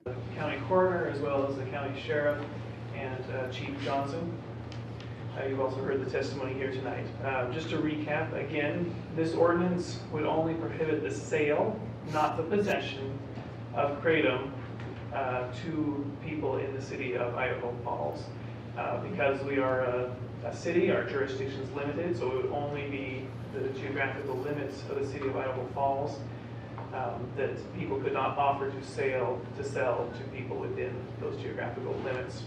the county coroner as well as the county sheriff and Chief Johnson. You've also heard the testimony here tonight. Just to recap, again, this ordinance would only prohibit the sale, not the possession, of kratom to people in the city of Idaho Falls. Because we are a city, our jurisdiction is limited, so it would only be the geographical limits of the city of Idaho Falls that people could not offer to sell to people within those geographical limits.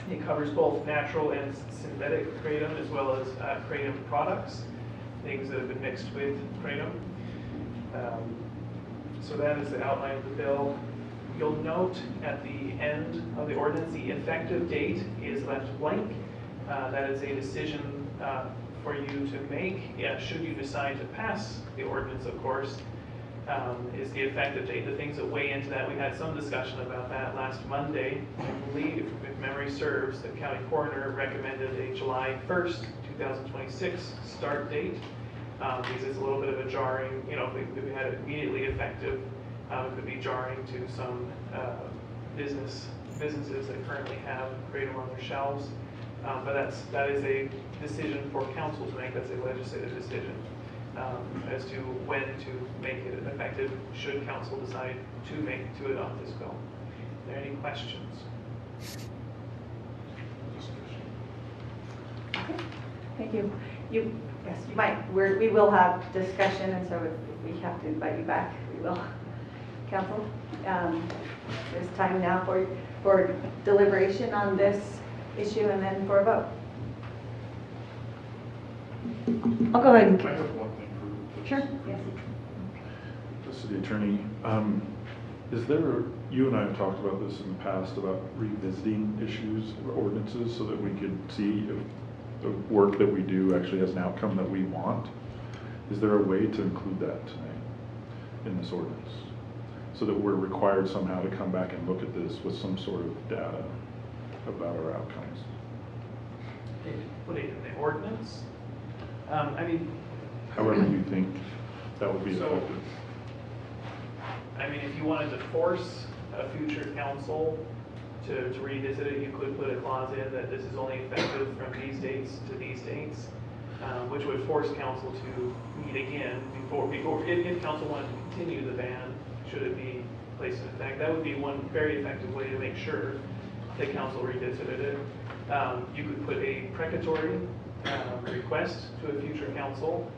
It covers both natural and synthetic kratom, as well as kratom products, things that have been mixed with kratom. So that is the outline of the bill. You'll note at the end of the ordinance, the effective date is left blank. That is a decision for you to make, should you decide to pass the ordinance, of course, is the effective date. The things that weigh into that, we had some discussion about that last Monday. I believe, if memory serves, the county coroner recommended a July 1st, 2026 start date, because it's a little bit of a jarring, if we had it immediately effective, it could be jarring to some businesses that currently have kratom on their shelves. But that is a decision for council to make. That's a legislative decision as to when to make it effective, should council decide to adopt this bill. Are there any questions? Okay, thank you. Yes, you might. We will have discussion, and so if we have to invite you back, we will. Council, there's time now for deliberation on this issue and then for a vote. I'll go ahead and. I have one thing for Sure. Yes. the city attorney. You and I have talked about this in the past about revisiting issues or ordinances so that we could see if the work that we do actually has an outcome that we want. Is there a way to include that tonight in this ordinance so that we're required somehow to come back and look at this with some sort of data about our outcomes? Put it in the ordinance. However you think that would be So, effective. if you wanted to force a future council to revisit it, you could put a clause in that this is only effective from these dates to these dates, which would force council to meet again before if council wanted to continue the ban, should it be placed in effect. That would be one very effective way to make sure that council revisited it. You could put a precatory request to a future council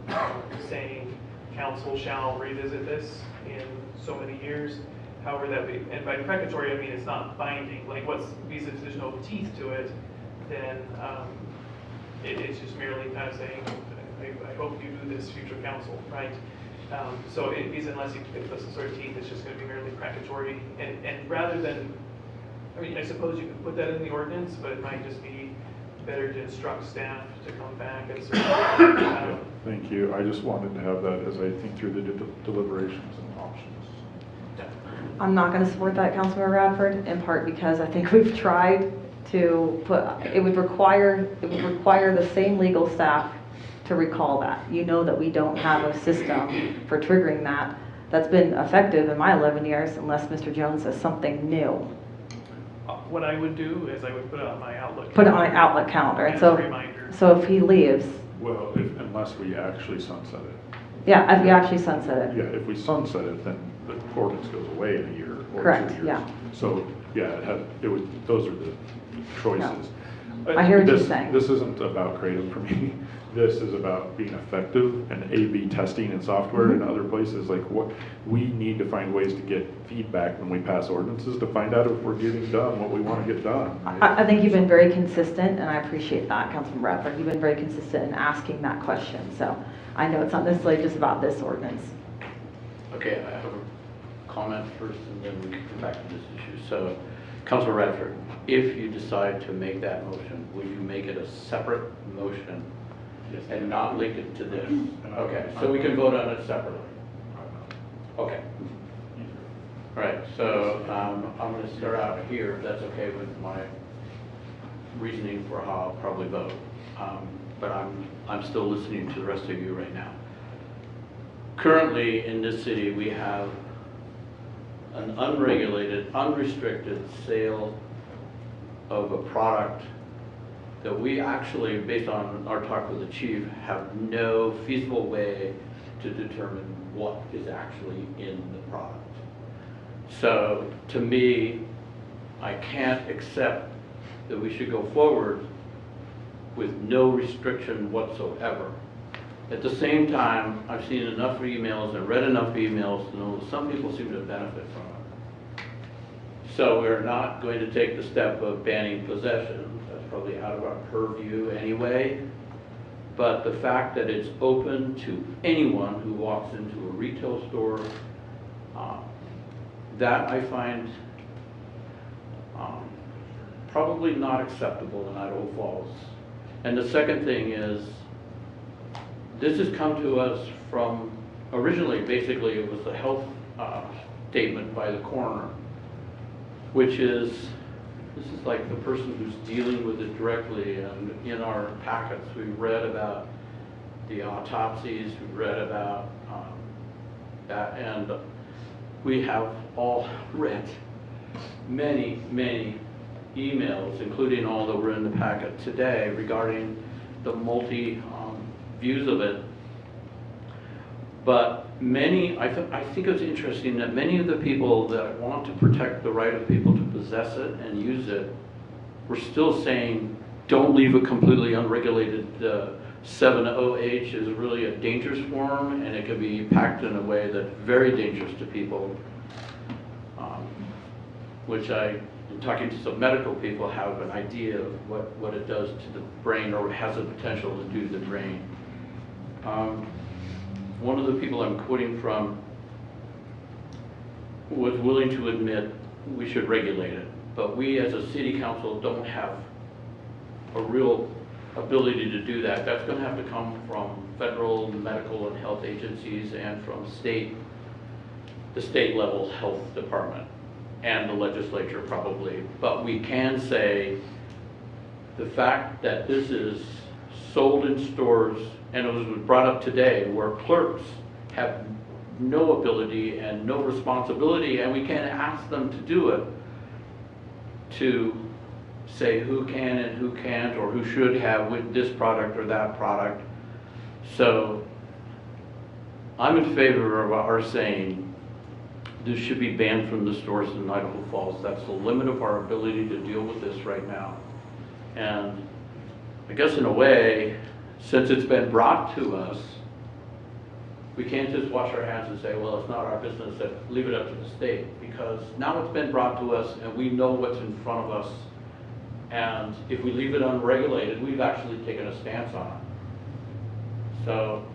saying council shall revisit this in so many years. However, that be, and by precatory I mean it's not binding. Because if there's no teeth to it, then it's just merely kind of saying, I hope you do this, future council, right? So it means unless you put some sort of teeth, it's just going to be merely precatory. And rather than, I suppose you could put that in the ordinance, but it might just be better to instruct staff to come back at certain Thank you. I just wanted to have that as I think through the deliberations and options. I'm not going to support that, Councilmember Radford, in part because I think we've tried to put, it would require the same legal staff to recall that. You know that we don't have a system for triggering that that's been effective in my 11 years unless Mr. Jones says something new. What I would do is I would put it on my Outlook. Put it on my Outlook calendar. And so, so if he leaves. Well, unless we actually sunset it. Yeah, if we actually sunset it. Yeah, if we sunset it, then the ordinance goes away in a year or Correct, 2 years. yeah. So, yeah, those are the choices. I hear what you're saying. This isn't about kratom for me. This is about being effective and A/B testing in software and other places. We need to find ways to get feedback when we pass ordinances to find out if we're getting done what we want to get done. Right? I think you've been very consistent, and I appreciate that, Councilman Bradford. You've been very consistent in asking that question. So I know it's not necessarily just about this ordinance. Okay, I have a comment first, and then we can come back to this issue. So, Councilman Bradford, if you decide to make that motion, would you make it a separate motion? Yes. And not link it to this? Okay, so we can vote on it separately. Okay. All right, so I'm going to start out here, if that's okay with my reasoning for how I'll probably vote. But I'm still listening to the rest of you right now. Currently, in this city, we have an unregulated, unrestricted sale of a product that we actually, based on our talk with the chief, have no feasible way to determine what is actually in the product. So to me, I can't accept that we should go forward with no restriction whatsoever. At the same time, I've seen enough emails and read enough emails to know that some people seem to benefit from it. So we're not going to take the step of banning possession. That's probably out of our purview anyway. But the fact that it's open to anyone who walks into a retail store, that I find probably not acceptable in Idaho Falls. And the second thing is, this has come to us from, originally, basically, it was the health statement by the coroner, which is, this is like the person who's dealing with it directly. And in our packets, we read about the autopsies, we read about that, and we have all read many, many emails, including all that were in the packet today, regarding the multi views of it. But many, I think it's interesting that many of the people that want to protect the right of people to possess it and use it were still saying, don't leave it completely unregulated. 7-OH is really a dangerous form, and it can be packed in a way that's very dangerous to people, which in talking to some medical people, have an idea of what it does to the brain, or has the potential to do to the brain. One of the people I'm quoting from was willing to admit we should regulate it, but we as a city council don't have a real ability to do that. That's going to have to come from federal medical and health agencies and from the state level health department and the legislature probably. But we can say the fact that this is sold in stores, and it was brought up today, where clerks have no ability and no responsibility, and we can't ask them to do it, to say who can and who can't, or who should have with this product or that product. So I'm in favor of our saying this should be banned from the stores in Idaho Falls. That's the limit of our ability to deal with this right now. And I guess in a way, since it's been brought to us, we can't just wash our hands and say, well, it's not our business, leave it up to the state, because now it's been brought to us and we know what's in front of us. And if we leave it unregulated, we've actually taken a stance on it. So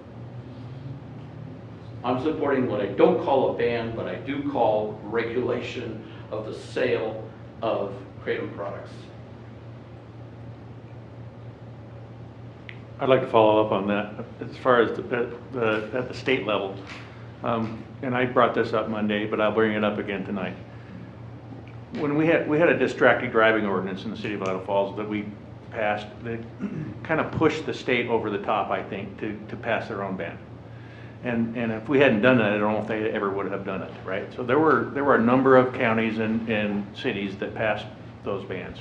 I'm supporting what I don't call a ban, but I do call regulation of the sale of Kratom products. I'd like to follow up on that as far as at the state level. And I brought this up Monday, but I'll bring it up again tonight. When we had a distracted driving ordinance in the city of Idaho Falls that we passed, that kind of pushed the state over the top, I think, to pass their own ban. And if we hadn't done that, I don't know if they ever would have done it, right? So there were a number of counties and cities that passed those bans.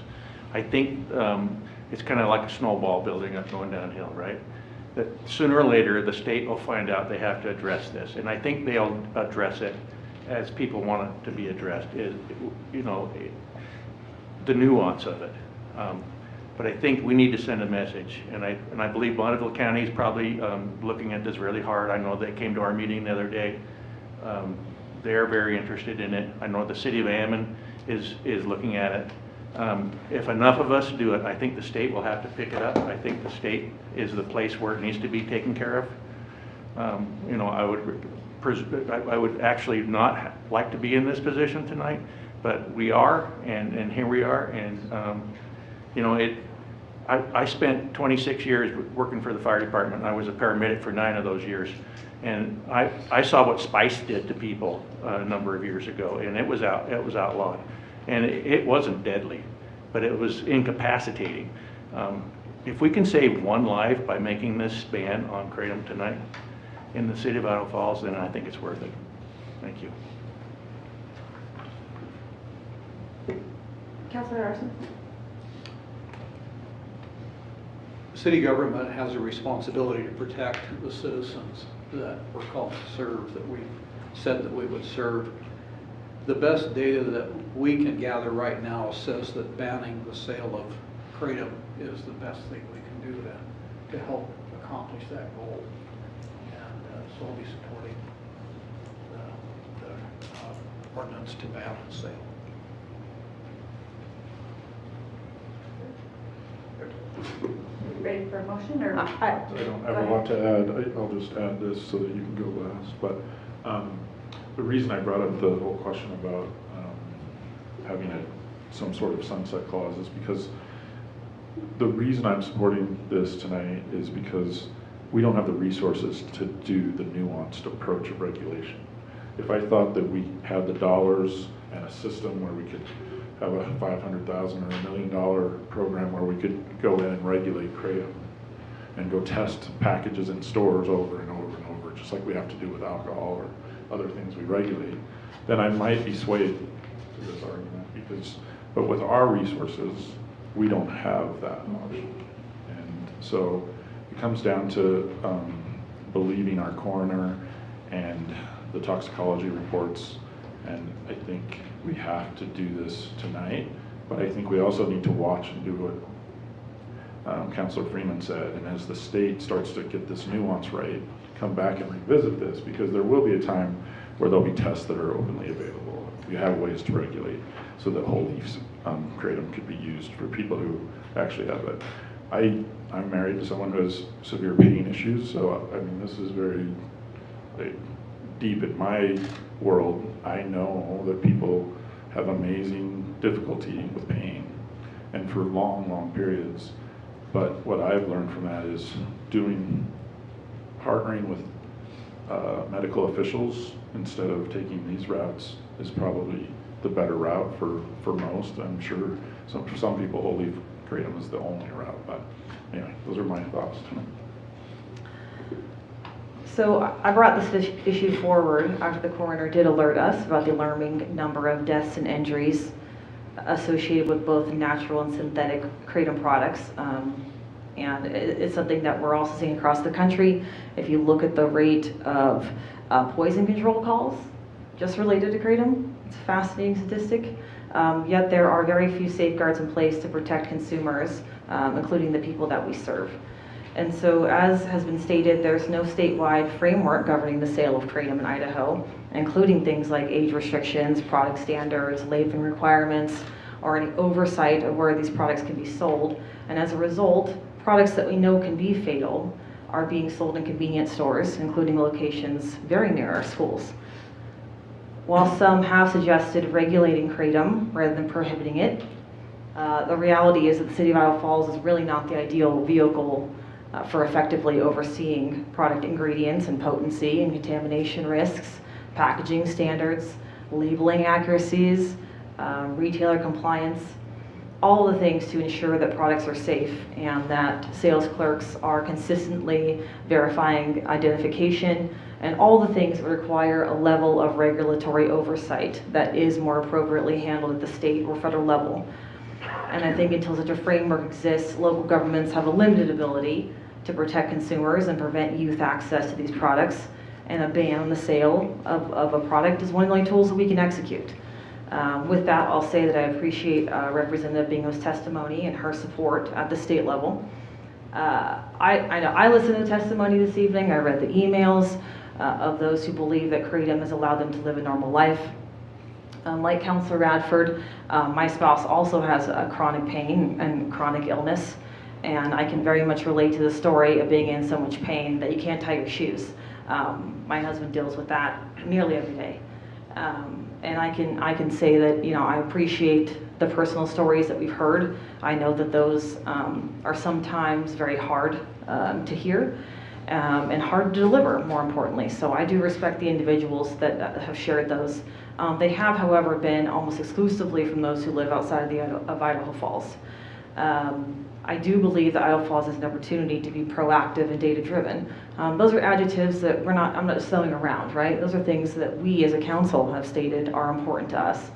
I think it's kind of like a snowball building up going downhill, right? That sooner or later the state will find out they have to address this, and I think they'll address it as people want it to be addressed, is, you know, the nuance of it. But I think we need to send a message, and I believe Bonneville County is probably looking at this really hard. I know they came to our meeting the other day. They're very interested in it. I know the city of Ammon is looking at it. If enough of us do it, I think the state will have to pick it up. I think the state is the place where it needs to be taken care of. You know, I would actually not like to be in this position tonight, but we are, and here we are, and you know, I spent 26 years working for the fire department. I was a paramedic for 9 of those years, and I saw what spice did to people a number of years ago, and it was outlawed, and it wasn't deadly, but it was incapacitating. If we can save one life by making this ban on Kratom tonight in the city of Idaho Falls, then I think it's worth it. Thank you. Councilor Larson? City government has a responsibility to protect the citizens that we're called to serve, that we've said that we would serve. The best data that we can gather right now says that banning the sale of kratom is the best thing we can do to help accomplish that goal. And so I'll be supporting the ordinance to ban the sale. Ready for a motion, or? I don't have a lot to add. I'll just add this so that you can go last. But the reason I brought up the whole question about having some sort of sunset clause is because the reason I'm supporting this tonight is because we don't have the resources to do the nuanced approach of regulation. If I thought that we had the dollars and a system where we could have a $500,000 or $1 million program where we could go in and regulate kratom and go test packages in stores over and over and over, just like we have to do with alcohol or other things we regulate, then I might be swayed to this argument. But with our resources, we don't have that option. And so it comes down to believing our coroner and the toxicology reports, and I think we have to do this tonight, but I think we also need to watch and do what Councilor Freeman said, and as the state starts to get this nuance right, come back and revisit this, because there will be a time where there'll be tests that are openly available. We have ways to regulate so that whole leaf kratom could be used for people who actually have it. I'm married to someone who has severe pain issues, so I mean, this is very deep in my world. I know that people have amazing difficulty with pain and for long, long periods. But what I've learned from that is partnering with medical officials instead of taking these routes is probably the better route for most. I'm sure for some people, whole leaf kratom is the only route. But anyway, those are my thoughts tonight. So I brought this issue forward after the coroner did alert us about the alarming number of deaths and injuries associated with both natural and synthetic kratom products. And it's something that we're also seeing across the country. If you look at the rate of poison control calls just related to kratom, it's a fascinating statistic. Yet there are very few safeguards in place to protect consumers, including the people that we serve. And so, as has been stated, there's no statewide framework governing the sale of kratom in Idaho, including things like age restrictions, product standards, labeling requirements, or any oversight of where these products can be sold. And as a result, products that we know can be fatal are being sold in convenience stores, including locations very near our schools. While some have suggested regulating kratom rather than prohibiting it, the reality is that the city of Idaho Falls is really not the ideal vehicle for effectively overseeing product ingredients and potency and contamination risks, packaging standards, labeling accuracies, retailer compliance, all the things to ensure that products are safe and that sales clerks are consistently verifying identification, and all the things that require a level of regulatory oversight that is more appropriately handled at the state or federal level. And I think until such a framework exists, local governments have a limited ability to protect consumers and prevent youth access to these products, and a ban on the sale of a product is one of the only tools that we can execute. With that, I'll say that I appreciate Representative Bingo's testimony and her support at the state level. I know I listened to the testimony this evening. I read the emails of those who believe that kratom has allowed them to live a normal life. Like Councilor Radford, my spouse also has chronic pain and chronic illness, and I can very much relate to the story of being in so much pain that you can't tie your shoes. My husband deals with that nearly every day. And I can say that, you know, I appreciate the personal stories that we've heard. I know that those are sometimes very hard to hear and hard to deliver, more importantly. So I do respect the individuals that have shared those. They have, however, been almost exclusively from those who live outside of Idaho Falls. I do believe that Idaho Falls has an opportunity to be proactive and data-driven. Those are adjectives that I'm not just throwing around, right? Those are things that we as a council have stated are important to us.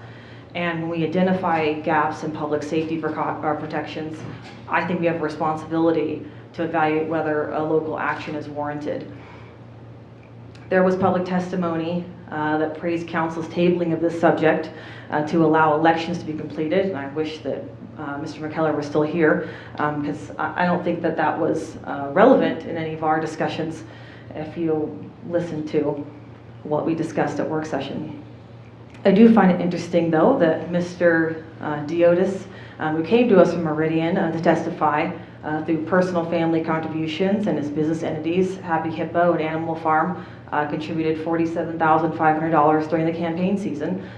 And when we identify gaps in public safety protections, I think we have a responsibility to evaluate whether a local action is warranted. There was public testimony that praised council's tabling of this subject to allow elections to be completed, and I wish that Mr. McKellar was still here, because I don't think that that was relevant in any of our discussions if you listen to what we discussed at work session. I do find it interesting, though, that Mr. Diotis, who came to us from Meridian to testify through personal family contributions and his business entities, Happy Hippo and Animal Farm, contributed $47,500 during the campaign season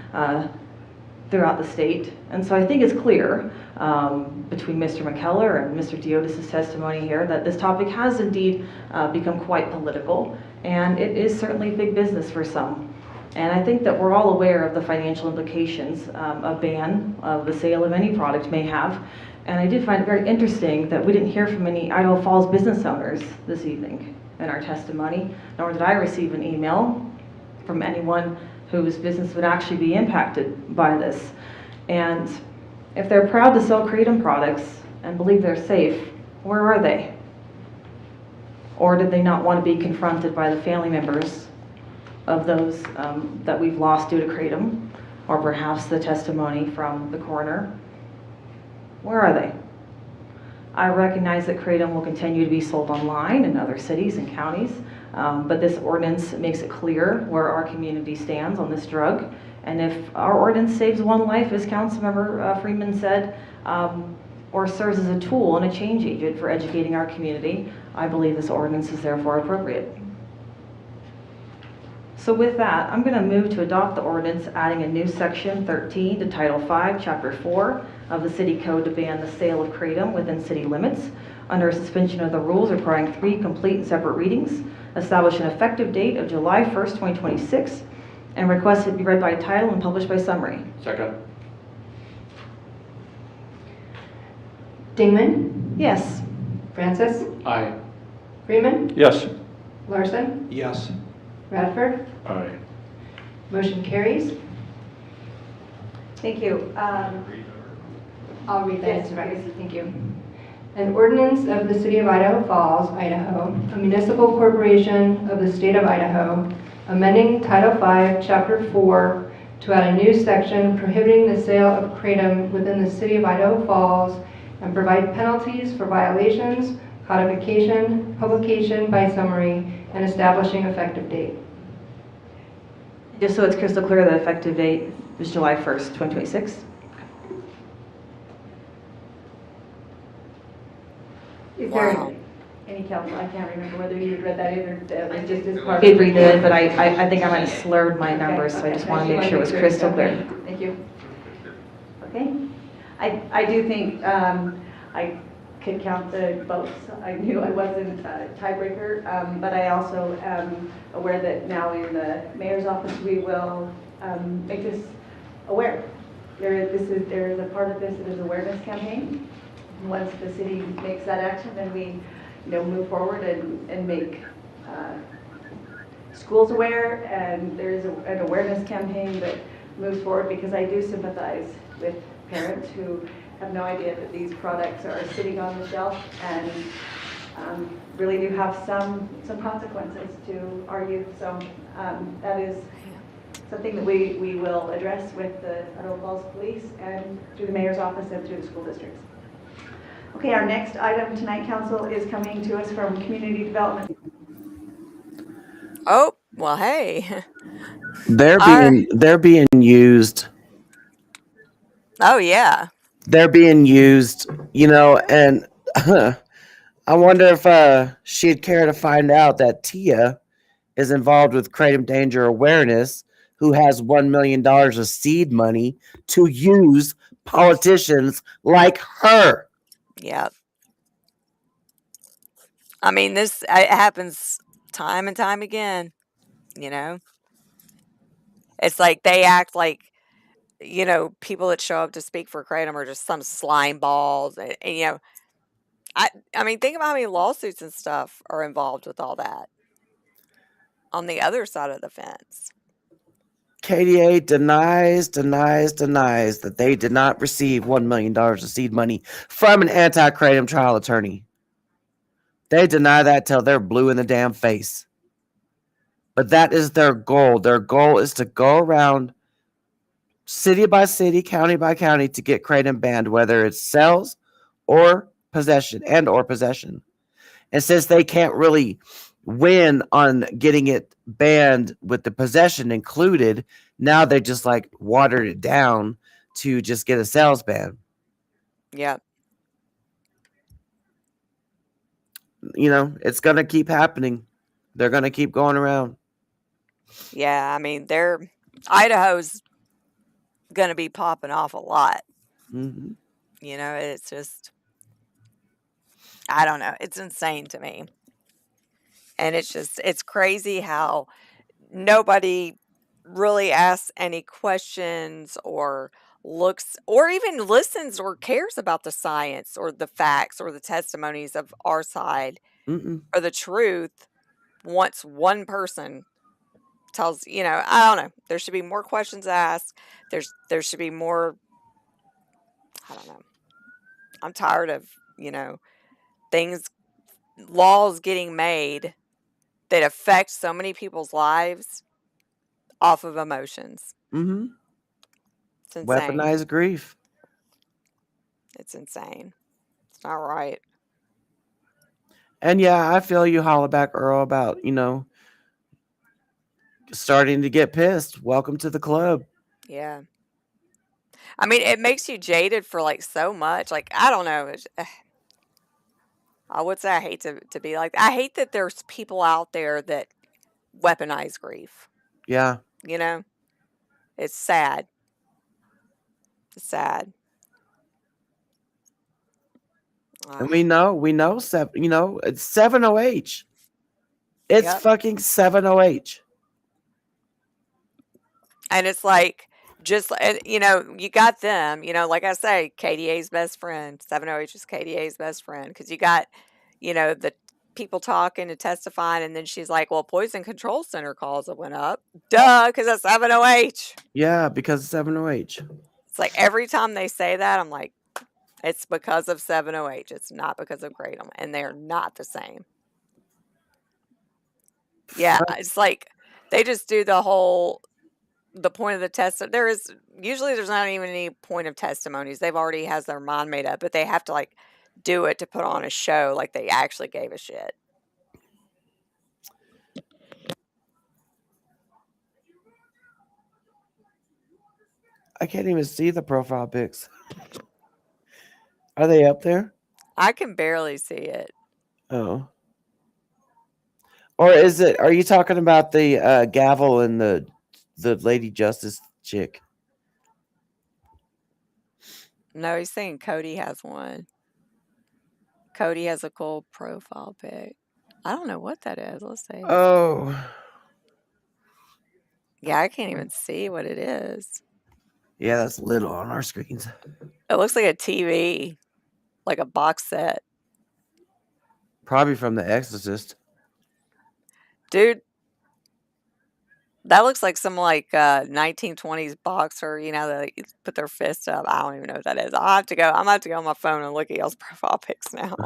throughout the state. And so I think it's clear between Mr. McKellar and Mr. Diotis' testimony here that this topic has indeed become quite political, and it is certainly big business for some. And I think that we're all aware of the financial implications a ban of the sale of any product may have. And I did find it very interesting that we didn't hear from any Idaho Falls business owners this evening in our testimony, nor did I receive an email from anyone whose business would actually be impacted by this. And if they're proud to sell Kratom products and believe they're safe, where are they? Or did they not want to be confronted by the family members of those that we've lost due to Kratom, or perhaps the testimony from the coroner? Where are they? I recognize that Kratom will continue to be sold online in other cities and counties, but this ordinance makes it clear where our community stands on this drug. And if our ordinance saves one life, as Councilmember Freeman said, or serves as a tool and a change agent for educating our community, I believe this ordinance is therefore appropriate. So with that, I'm going to move to adopt the ordinance, adding a new section 13 to Title 5, Chapter 4 of the City Code to ban the sale of Kratom within city limits, under a suspension of the rules requiring 3 complete and separate readings, establish an effective date of July 1st, 2026, and request it be read by title and published by summary. Second. Dingman, Yes. Francis, Aye. Freeman, Yes. Larson, Yes. Radford. Aye. Motion carries. Thank you. I'll read that Yes, into record. please. Thank you. An ordinance of the City of Idaho Falls, Idaho, a municipal corporation of the State of Idaho, amending Title 5, Chapter 4 to add a new section prohibiting the sale of Kratom within the City of Idaho Falls and provide penalties for violations, codification, publication by summary, and establishing effective date. Just so it's crystal clear, the effective date is July 1st, 2026. Is there Wow. any council, I can't remember whether you had read that in or that was just as I part did of. read it, but I think I might have slurred my Okay, numbers, so I just okay. want to make sure it was crystal clear. Thank you. Okay. I do think I could count the votes. I knew I wasn't a tiebreaker, but I also am aware that now in the mayor's office, we will make this aware. There is a part of this that is awareness campaign. Once the city makes that action, then we move forward and make schools aware, and there's an awareness campaign that moves forward, because I do sympathize with parents who have no idea that these products are sitting on the shelf and really do have some consequences to our youth. So that is something that we will address with the Idaho Falls Police and through the mayor's office and through the school districts. Okay, our next item tonight, council, is coming to us from Community Development. Oh, well, hey. They're Our, being used. oh, yeah. They're being used, and I wonder if she'd care to find out that Tia is involved with Kratom Danger Awareness, who has $1 million of seed money to use politicians like her. Yeah. I mean, this it happens time and time again, you know? It's like they act like, people that show up to speak for Kratom are just some slime balls. And I mean, think about how many lawsuits and stuff are involved with all that on the other side of the fence. KDA denies that they did not receive $1 million of seed money from an anti-kratom trial attorney. They deny that till they're blue in the damn face. But that is their goal. Their goal is to go around city by city, county by county to get kratom banned, whether it's sales or possession And since they can't really win on getting it banned with the possession included, now they just like watered it down to just get a sales ban. Yeah. You know, it's going to keep happening. They're going to keep going around. Yeah, I mean, Idaho's going to be popping off a lot. Mm-hmm. You know, it's just, I don't know. It's insane to me. And it's crazy how nobody really asks any questions or looks or even listens or cares about the science or the facts or the testimonies of our side Mm-mm. or the truth. Once one person tells, I don't know, there should be more questions asked. There should be more, I don't know. I'm tired of, laws getting made that affect so many people's lives off of emotions. Mm-hmm. It's insane. Weaponized grief. It's insane. It's not right. And yeah, I feel you, Hollaback Earl, about, starting to get pissed. Welcome to the club. Yeah. I mean, it makes you jaded for like so much. Like, I don't know. I would say I hate to be like that. I hate that there's people out there that weaponize grief. Yeah. It's sad. It's sad. And we know, it's 7-OH. It's Yep. fucking 7-OH. And it's like, just, you got them, like I say, KDA's best friend. 7-OH is KDA's best friend. Because you got, the people talking and testifying. And then she's like, well, Poison Control Center calls that went up. Duh, because it's 7-OH. Yeah, because of 7-OH. It's like every time they say that, I'm like, it's because of 7-OH. It's not because of Kratom. And they're not the same. Yeah, it's like they just do the point of the test. There's not even any point of testimonies. They've already has their mind made up, but they have to like do it to put on a show like they actually gave a shit. I can't even see the profile pics. Are they up there? I can barely see it. Oh. Or are you talking about the gavel and the Lady Justice chick? No, he's saying Cody has one. Cody has a cool profile pic. I don't know what that is. Let's see. Oh. Yeah, I can't even see what it is. Yeah, that's little on our screens. It looks like a TV, like a box set. Probably from The Exorcist. Dude, that looks like some 1920s boxer, that put their fist up. I don't even know what that is. I'm gonna have to go on my phone and look at y'all's profile pics now.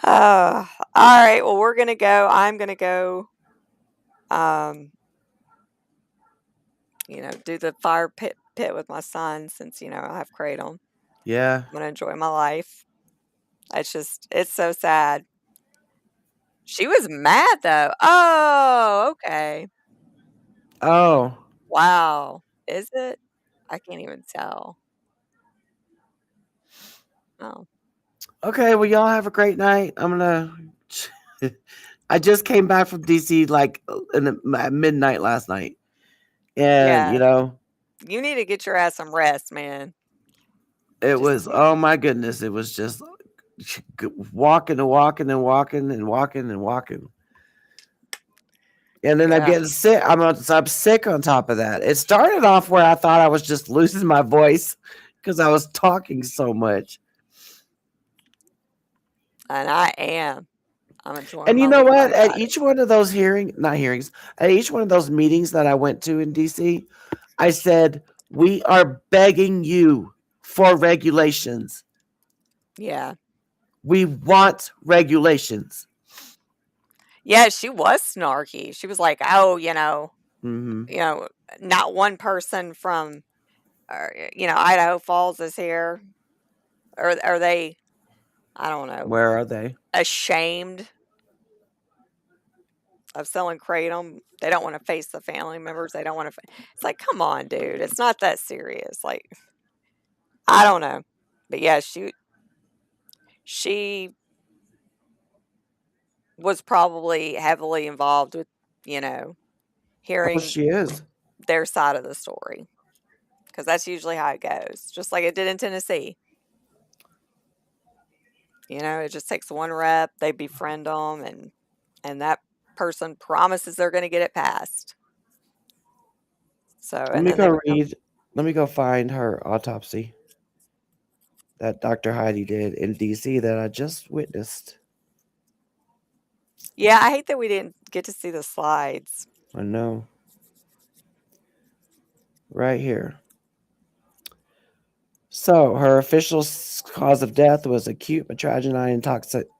All right. Well, we're gonna go. I'm gonna go. Do the fire pit with my son since I have Kratom. Yeah. I'm gonna enjoy my life. It's so sad. She was mad though. Oh, okay. Oh. Wow. Is it? I can't even tell. Oh. Okay, well, y'all have a great night. I just came back from DC at midnight last night. And, You need to get your ass some rest, man. Oh my goodness. It was just walking and walking and walking and walking and walking. And then I'm getting sick. I'm sick on top of that. It started off where I thought I was just losing my voice because I was talking so much. And I am. I'm enjoying And my you know little what? Bike At Ride. each one of those not hearings, at each one of those meetings that I went to in DC, I said, we are begging you for regulations. Yeah. We want regulations. Yeah, she was snarky. She was like, "Oh, Hmm. not one person from, Idaho Falls is here. Are they, I don't know, Where are they? ashamed of selling kratom? They don't want to face the family members. They don't want to. It's like, come on, dude. It's not that serious. Like, I don't know, but yeah, she was probably heavily involved with, you know, Oh, hearing she is. their side of the story, because that's usually how it goes, just like it did in Tennessee. It just takes one rep, they befriend them, and that person promises they're going to get it passed. So, Let and me then they go become. read. Let me go find her autopsy that Dr. Heidi did in DC that I just witnessed. Yeah, I hate that we didn't get to see the slides. I know. Right here. So, her official cause of death was acute mitragynine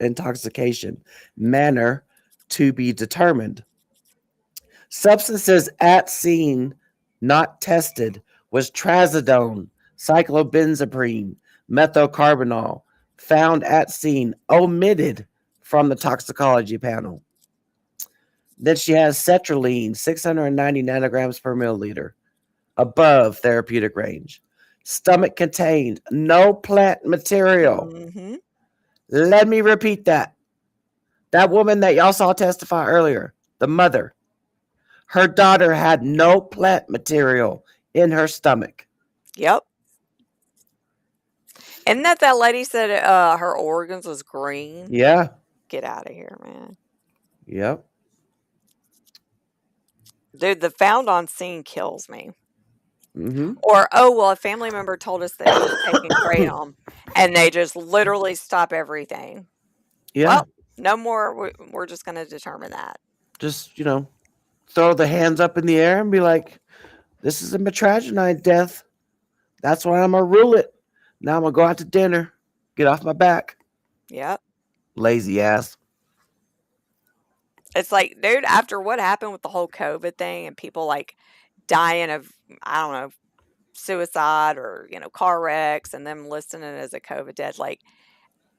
intoxication, manner to be determined. Substances at scene not tested was trazodone, cyclobenzaprine, methocarbamol, found at scene omitted from the toxicology panel. Then she has sertraline, 690 nanograms per milliliter, above therapeutic range. Stomach contained no plant material. Hmm. Let me repeat that. That woman that y'all saw testify earlier, the mother, her daughter had no plant material in her stomach. Yep. Isn't that lady said her organs was green? Yeah. Get out of here, man. Yep. Dude, the found on scene kills me. Mm-hmm. Or, oh, well, a family member told us that he was taking kratom, and they just literally stop everything. Yeah. Well, no more. We're just going to determine that. Just, throw the hands up in the air and be like, this is a mitragynine death. That's why I'm going to rule it. Now I'm going to go out to dinner. Get off my back. Yep. Lazy ass. It's like, dude, after what happened with the whole COVID thing and people like dying of, I don't know, suicide or, car wrecks and them listing it as a COVID death, like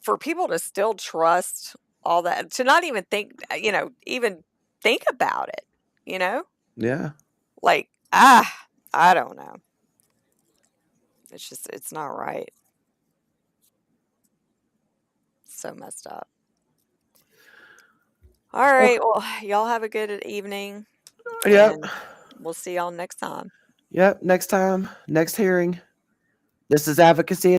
for people to still trust all that, to not even think, even think about it, Yeah. like, I don't know. It's not right. So messed up. All right. Well, y'all have a good evening. Yep. And we'll see y'all next time. Yep. Next time. Next hearing. This is Advocacy